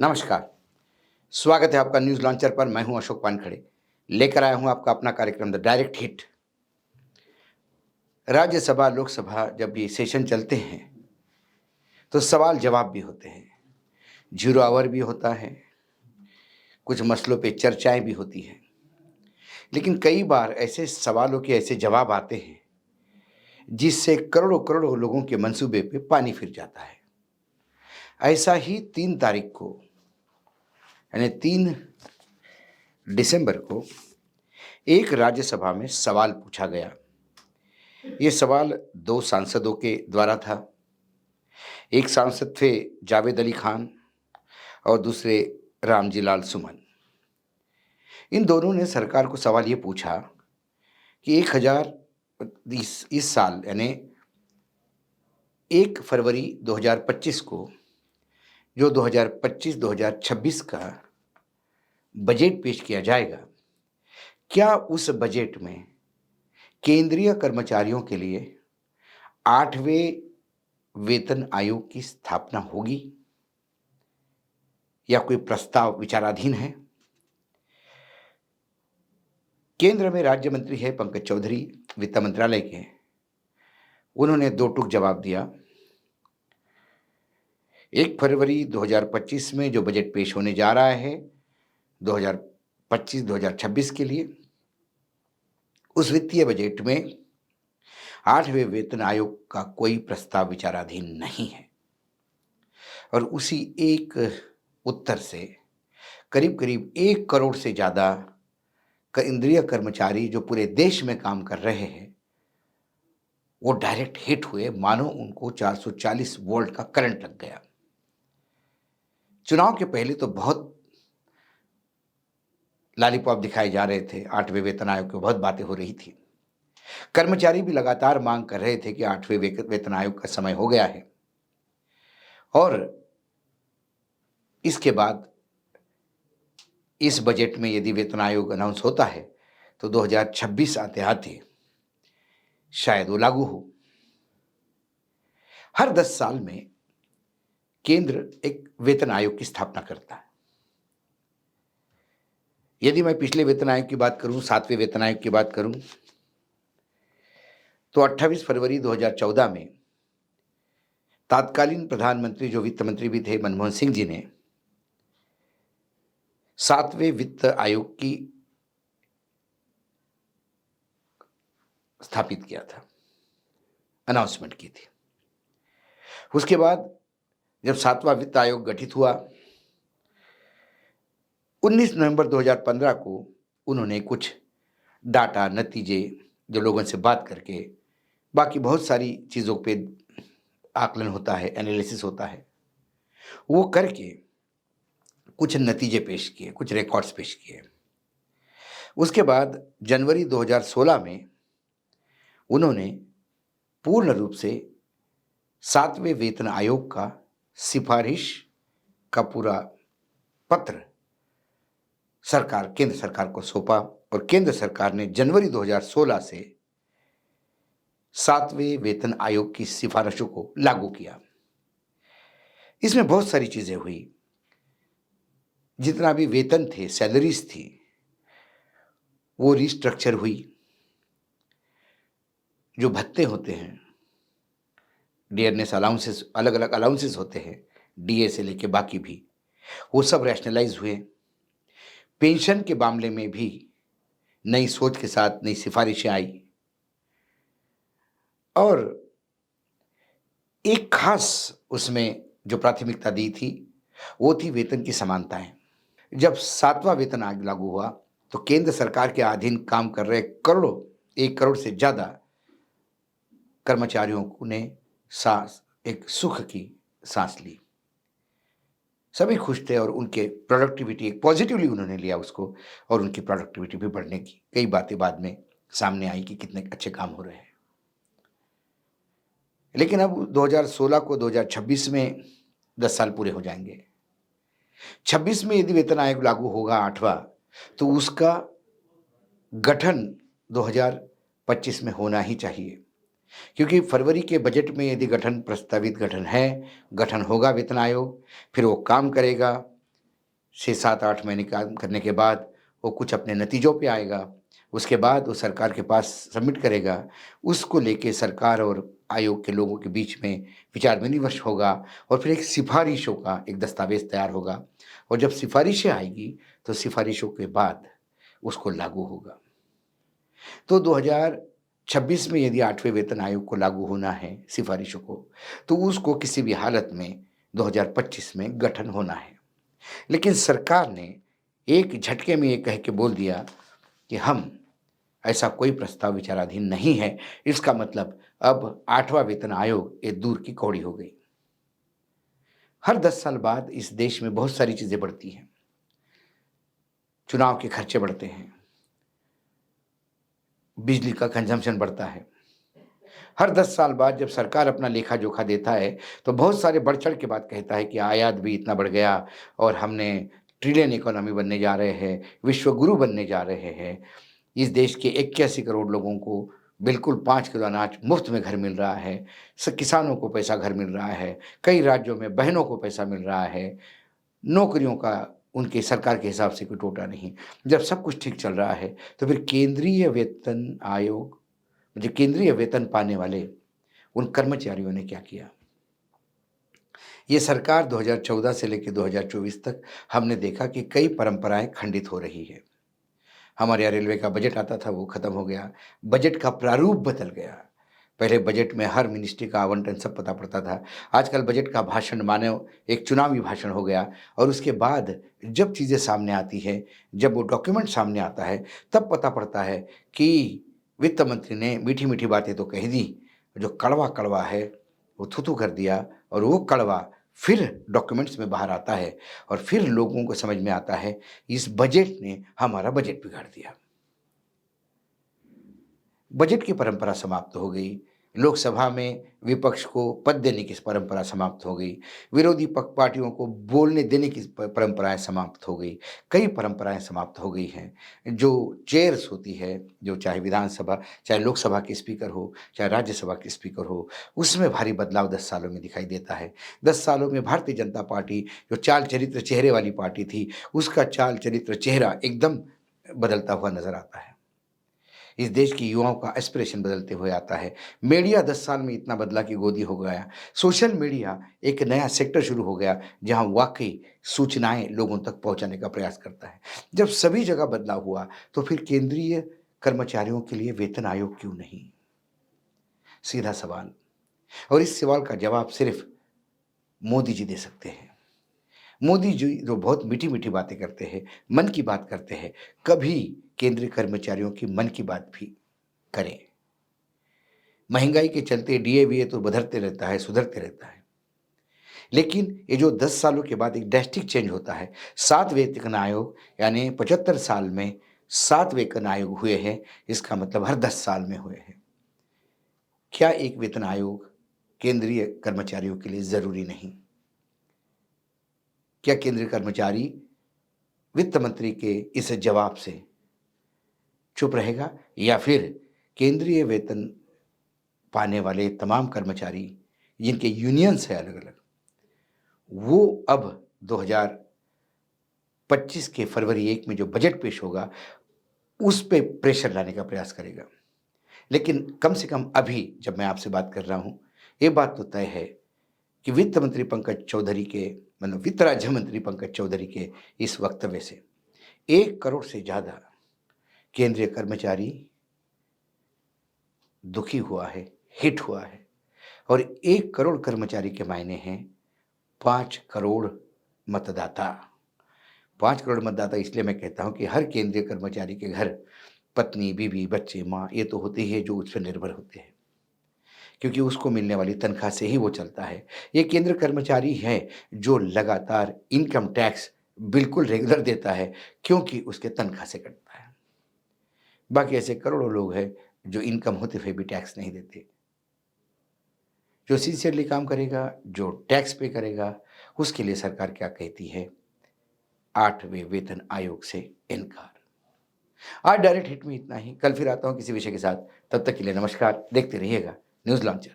नमस्कार। स्वागत है आपका न्यूज़ लॉन्चर पर। मैं हूं अशोक वानखड़े। लेकर आया हूं आपका अपना कार्यक्रम the direct hit. Rajya Sabha, Lok Sabha जब ये सेशन चलते हैं तो सवाल जवाब भी होते हैं, जीरो आवर भी होता है, कुछ मसलों पे चर्चाएं भी होती हैं। लेकिन कई बार ऐसे सवालों के ऐसे जवाब आते हैं जिससे करोड़ों करोड़ों लोगों के मंसूबे पे पानी फिर जाता है। ऐसा ही 3 तारीख को, यानी 3 दिसंबर को एक राज्यसभा में सवाल पूछा गया। ये सवाल 2 सांसदों के द्वारा था। एक सांसद थे जावेद अली खान और दूसरे रामजी लाल सुमन। इन दोनों ने सरकार को सवाल ये पूछा कि 2020 इस साल, यानी 1 फरवरी 2025 को जो 2025-2026 का बजट पेश किया जाएगा, क्या उस बजट में केंद्रीय कर्मचारियों के लिए 8वें वेतन आयोग की स्थापना होगी या कोई प्रस्ताव विचाराधीन है। केंद्र में राज्य मंत्री है पंकज चौधरी, वित्त मंत्रालय के। उन्होंने दो टूक जवाब दिया। 1 फरवरी 2025 में जो बजट पेश होने जा रहा है 2025-2026 के लिए, उस वित्तीय बजट में 8वें वेतन आयोग का कोई प्रस्ताव विचाराधीन नहीं है। और उसी एक उत्तर से करीब करीब 1 करोड़ से ज़्यादा केंद्रीय कर्मचारी जो पूरे देश में काम कर रहे हैं वो डायरेक्ट हिट हुए, मानो उनको 440 वोल्ट का करंट लग गया। चुनाव के पहले तो बहुत लॉलीपॉप दिखाए जा रहे थे, 8वें वेतन आयोग की बहुत बातें हो रही थी। कर्मचारी भी लगातार मांग कर रहे थे कि 8वें वेतन आयोग का समय हो गया है। और इसके बाद इस बजट में यदि वेतन आयोग अनाउंस होता है तो 2026 आते आते शायद वो लागू हो। हर 10 साल में केंद्र एक वेतन आयोग की स्थापना करता है। यदि मैं पिछले वेतन आयोग की बात करूं, 7वें वेतन आयोग की बात करूं, तो 28 फरवरी 2014 में तत्कालीन प्रधानमंत्री जो वित्त मंत्री भी थे मनमोहन सिंह जी ने 7वें वित्त आयोग की स्थापित किया था, अनाउंसमेंट की थी। उसके बाद जब 7वां वित्त आयोग गठित हुआ, 19 नवंबर 2015 को उन्होंने कुछ डाटा, नतीजे जो लोगों से बात करके, बाकी बहुत सारी चीज़ों पे आकलन होता है, एनालिसिस होता है, वो करके कुछ नतीजे पेश किए, कुछ रिकॉर्ड्स पेश किए। उसके बाद जनवरी 2016 में उन्होंने पूर्ण रूप से 7वें वेतन आयोग का सिफारिश का पूरा पत्र केंद्र सरकार को सौंपा और केंद्र सरकार ने जनवरी 2016 से 7वें वेतन आयोग की सिफारिशों को लागू किया। इसमें बहुत सारी चीजें हुई। जितना भी वेतन थे, सैलरीज थी, वो रिस्ट्रक्चर हुई। जो भत्ते होते हैं, डियरनेस अलाउंसेस, अलग अलग अलाउंसेस होते हैं, डीए से लेके बाकी भी, वो सब रैशनलाइज हुए। पेंशन के मामले में भी नई सोच के साथ नई सिफारिशें आई। और एक खास उसमें जो प्राथमिकता दी थी वो थी वेतन की समानताएं। जब 7वां वेतन आयोग लागू हुआ तो केंद्र सरकार के अधीन काम कर रहे 1 करोड़ से ज्यादा कर्मचारियों ने एक सुख की सांस ली। सभी खुश थे और उनके प्रोडक्टिविटी, एक पॉजिटिवली उन्होंने लिया उसको, और उनकी प्रोडक्टिविटी भी बढ़ने की कई बातें बाद में सामने आई कि कितने अच्छे काम हो रहे हैं। लेकिन अब 2016 को 2026 में 10 साल पूरे हो जाएंगे। 26 में यदि वेतन आयोग लागू होगा 8वां, तो उसका गठन 2025 में होना ही चाहिए, क्योंकि फरवरी के बजट में यदि प्रस्तावित गठन होगा वेतन आयोग, फिर वो काम करेगा, 6-7-8 महीने काम करने के बाद वो कुछ अपने नतीजों पे आएगा। उसके बाद वो सरकार के पास सबमिट करेगा। उसको लेके सरकार और आयोग के लोगों के बीच में विचार-विमर्श होगा और फिर एक सिफ़ारिशों का एक दस्तावेज़ तैयार होगा और जब सिफ़ारिशें आएगी, तो सिफ़ारिशों के बाद उसको लागू होगा। तो 2026 में यदि 8वें वेतन आयोग को लागू होना है सिफ़ारिशों को, तो उसको किसी भी हालत में 2025 में गठन होना है। लेकिन सरकार ने एक झटके में ये कह के बोल दिया कि हम ऐसा कोई प्रस्ताव विचाराधीन नहीं है। इसका मतलब अब 8वां वेतन आयोग ये दूर की कौड़ी हो गई। हर 10 साल बाद इस देश में बहुत सारी चीज़ें बढ़ती हैं। चुनाव के खर्चे बढ़ते हैं, बिजली का कंज़म्पशन बढ़ता है। हर 10 साल बाद जब सरकार अपना लेखा-जोखा देता है, तो बहुत सारे बढ़-चढ़ के बात कहता है कि आयात भी इतना बढ़ गया और हमने ट्रिलियन इकोनॉमी बनने जा रहे हैं, विश्व गुरु बनने जा रहे हैं। इस देश के 81 करोड़ लोगों को बिल्कुल 5 किलो अनाज मुफ्त में घर मिल रहा है। किसानों को पैसा घर मिल रहा है। कई राज्यों में बहनों को पैसा मिल रहा है। नौकरियों का उनके सरकार के हिसाब से कोई टोटा नहीं। जब सब कुछ ठीक चल रहा है, तो फिर केंद्रीय वेतन आयोग जो केंद्रीय वेतन पाने वाले उन कर्मचारियों ने क्या किया? ये सरकार 2014 से लेकर 2024 तक हमने देखा कि कई परंपराएँ खंडित हो रही है। हमारे यहाँ रेलवे का बजट आता था, वो खत्म हो गया। बजट का प्रारूप बदल गया। पहले बजट में हर मिनिस्ट्री का आवंटन सब पता पड़ता था। आजकल बजट का भाषण मानो एक चुनावी भाषण हो गया और उसके बाद जब चीज़ें सामने आती हैं, जब वो डॉक्यूमेंट सामने आता है, तब पता पड़ता है कि वित्त मंत्री ने मीठी-मीठी बातें तो कह दी, जो कड़वा-कड़वा है, वो थू-थू कर दिया और वो कड़वा फिर डॉक्यूमेंट्स में बाहर आता है और फिर लोगों को समझ में आता है, इस बजट ने हमारा बजट बिगाड़ दिया। बजट की परंपरा समाप्त हो गई। लोकसभा में विपक्ष को पद देने की परंपरा समाप्त हो गई। विरोधी पक पार्टियों को बोलने देने की परंपराएँ समाप्त हो गई। कई परंपराएँ समाप्त हो गई हैं। जो चेयर्स होती है, जो चाहे विधानसभा, चाहे लोकसभा के स्पीकर हो, चाहे राज्यसभा के स्पीकर हो, उसमें भारी बदलाव 10 सालों में दिखाई देता है। 10 सालों में भारतीय जनता पार्टी जो चाल चरित्र चेहरे वाली पार्टी थी, उसका चाल चरित्र चेहरा एकदम बदलता हुआ नज़र आता है। इस देश के युवाओं का एस्पिरेशन बदलते हुए आता है। मीडिया 10 साल में इतना बदला कि गोदी हो गया। सोशल मीडिया एक नया सेक्टर शुरू हो गया, जहाँ वाक़ई सूचनाएँ लोगों तक पहुँचाने का प्रयास करता है। जब सभी जगह बदलाव हुआ, तो फिर केंद्रीय कर्मचारियों के लिए वेतन आयोग क्यों नहीं? सीधा सवाल और इस सवाल का जवाब सिर्फ़ मोदी जी दे सकते हैं। मोदी जी जो बहुत मीठी-मीठी बातें करते हैं, मन की बात करते हैं, कभी केंद्रीय कर्मचारियों की मन की बात भी करें। महँगाई के चलते डीए-वीए तो बधरते रहता है, सुधरते रहता है। लेकिन ये जो 10 सालों के बाद एक ड्रास्टिक चेंज होता है, 7 वेतन आयोग यानी 75 साल में 7 वेतन आयोग हुए हैं, इसका मतलब हर 10 साल में हुए हैं। क्या एक वेतन आयोग केंद्रीय कर्मचारियों के लिए ज़रूरी नहीं? क्या केंद्रीय कर्मचारी वित्त मंत्री के इस जवाब से चुप रहेगा या फिर केंद्रीय वेतन पाने वाले तमाम कर्मचारी जिनके यूनियंस है अलग-अलग, वो अब 2025 के फरवरी 1 में जो बजट पेश होगा, उस पे प्रेशर लाने का प्रयास करेगा। लेकिन कम से कम अभी जब मैं आपसे बात कर रहा हूँ, ये बात तो तय है कि वित्त मंत्री पंकज चौधरी के मतलब वित्त राज्य मंत्री पंकज चौधरी के इस वक्तव्य से 1 करोड़ से ज़्यादा केंद्रीय कर्मचारी दुखी हुआ है, हिट हुआ है और 1 करोड़ कर्मचारी के मायने हैं 5 करोड़ मतदाता। 5 करोड़ मतदाता इसलिए मैं कहता हूँ कि हर केंद्रीय कर्मचारी के घर पत्नी, बीवी, बच्चे, माँ ये तो होते ही हैं जो उस पे निर्भर होते हैं। क्योंकि उसको मिलने वाली तनख्वाह से ही वो चलता है। ये केंद्र कर्मचारी है जो लगातार इनकम टैक्स बिल्कुल रेगुलर देता है क्योंकि उसके तनख्वाह से कटता है। बाकी ऐसे करोड़ों लोग हैं जो इनकम होते हुए भी टैक्स नहीं देते। जो सिंसियरली काम करेगा, जो टैक्स पे करेगा, उसके लिए सरकार क्या कहती है? 8वें वेतन आयोग से इनकार। आज डायरेक्ट हिट में इतना ही। कल फिर आता हूँ किसी विषय के साथ। तब तक के लिए नमस्कार। देखते रहिएगा न्यूज़ लॉन्चर।